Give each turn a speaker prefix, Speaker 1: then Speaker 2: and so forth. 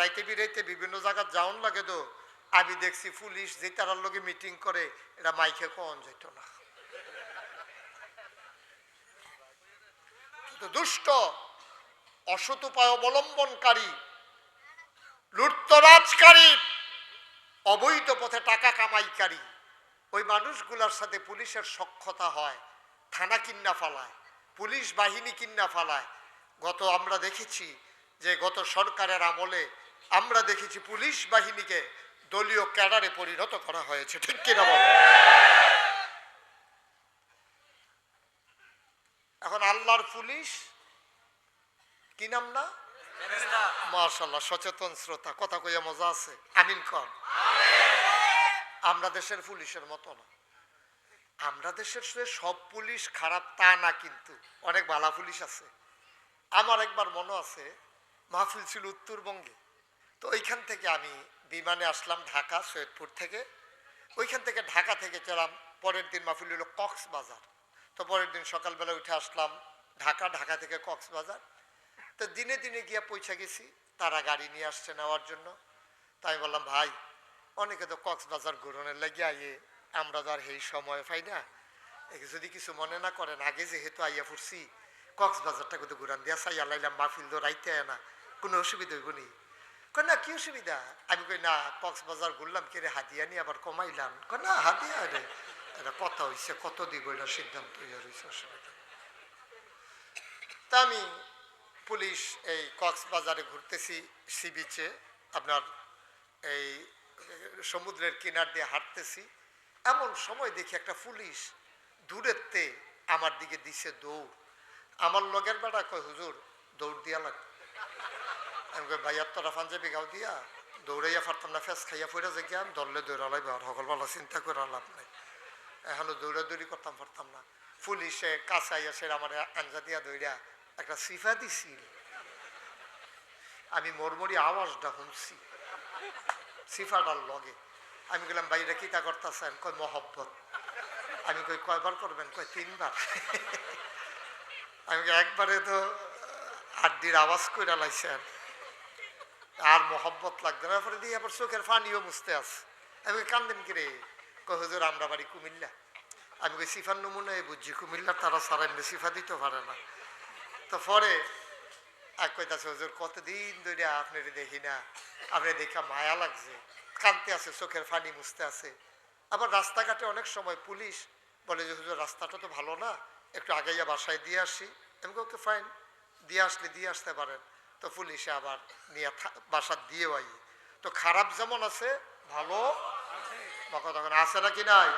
Speaker 1: রাইতে বিরাইতে বিভিন্ন জায়গা যাওন লাগে তো আমি দেখছি পুলিশ যে তারার লগে মিটিং করে এটা মাইকে কন যেত না। দুষ্ট অসৎ উপায় অবলম্বনকারী লুটতরাজকারী অবৈধ পথে টাকা কামাইকারী ওই মানুষগুলোর সাথে পুলিশের সখ্যতা হয়, থানা কিন্না ফালায়, পুলিশ বাহিনী কিন্না ফালায়। আমরা দেখেছি যে গত সরকারের আমলে আমরা দেখেছি পুলিশ বাহিনীকে দলীয় ক্যাডারে পরিণত করা হয়েছে, ঠিক কিনা বলো? এখন আল্লাহর পুলিশ কি নাম না, মাশাআল্লাহ, সচেতন শ্রোতা, কথা কইয়া মজা আছে, আমিন কর। আমরা দেশের পুলিশের মতো না। আমরা দেশের সব পুলিশ খারাপ তা না, কিন্তু অনেক ভালো পুলিশ আছে। আমার একবার মনে আছে মাহফিল ছিল উত্তরবঙ্গে, তো ওইখান থেকে আমি বিমানে আসলাম ঢাকা সৈয়দপুর থেকে। ওইখান থেকে ঢাকা থেকে চলাম, পরের দিন মাহফিল হলো কক্সবাজার। তো পরের দিন সকালবেলা উঠে আসলাম ঢাকা, ঢাকা থেকে কক্সবাজার। তো দিনে দিনে গিয়া পৌঁছে গেছি, তারা গাড়ি নিয়ে আসছে নেওয়ার জন্য। তাই বললাম ভাই, অনেকে তো কক্সবাজার ঘুরনের লাগে আইয়ে, আমরা তো আর এই সময় পাই না, যদি কিছু মনে না করেন, আগে যেহেতু আইয়া ফুরছি কক্সবাজারটা কিন্তু ঘুরান দিয়া চাইয়া লাইলাম, মাহফিল তো রাইতে না, কোনো অসুবিধা হইব নি? কই না, কি অসুবিধা? আমি কই না, কক্সবাজার ঘুরলাম কি রে, হাতিয়া নিয়ে আবার কমাইলাম? কই না, হাতিয়া রে, এটা কথা হইছে, কত দিব এটা সিদ্ধান্ত হইয়া রয়েছে, অসুবিধা। তা আমি পুলিশ এই কক্সবাজারে ঘুরতেছি, সি বিচে, আপনার এই সমুদ্রের কিনার দিয়ে হাঁটতেছি। এমন সময় দেখি একটা পুলিশ দূরেতে আমার দিকে দিছে দৌড়। আমার লগের বেটা কয় হুজুর দৌড় দিয়া লাগ। আমি কই ভাইয়ার তোরা পাঞ্জাবি গাও দিয়া দৌড়াইয়া পারতাম না, ফেস খাইয়া ফিরে যে গিয়ে ধরলে দৌড়ালাই আর সকলবেলা চিন্তা করে লাভ নাই, এখনো দৌড়াদৌড়ি করতাম পারতাম না। পুলিশে কাছে আইয়া সে আমার আঞ্জা দিয়া দৌড়া একটা সিফা দিছিল। আমি মরমরি আওয়াজটা শুনছি সিফাটার লগে। আমি গেলাম বাইরে কিতা করতেছেন? কয় মহব্বত। আমি কই কয়বার করবেন? কয় 3 বার। আমি একবারে তো হাড্ডির আওয়াজ কইরা লাইছেন, আর মহব্বত লাগবে না। পরে দিয়ে আবার চোখের পানিও মুছতে আছে। আমি কান্দেন কি রে? কয় হুজুর আমরা বাড়ি কুমিল্লা। আমি কই সিফার নমুনায় বুঝছি, কুমিল্লা তারা সারা এমনি সিফা দিতে পারে না। তো পরে এক কইতাছে হুজুর কতদিন ধরে আপনার দেখি না, আপনি দেখা মায়া লাগছে, কানতে আছে, চোখের পানি মুছতে আছে। আবার রাস্তাঘাটে অনেক সময় পুলিশ বলে যে হুজুর রাস্তাটা তো ভালো না, একটু আগাইয়া বাসায় দিয়ে আসি। আমি ওকে ফাইন, দিয়ে আসলে দিয়ে আসতে পারেন। তো পুলিশে আবার নিয়ে বাসার দিয়েও আই। তো খারাপ যেমন আছে ভালো কথা আছে নাকি নাই?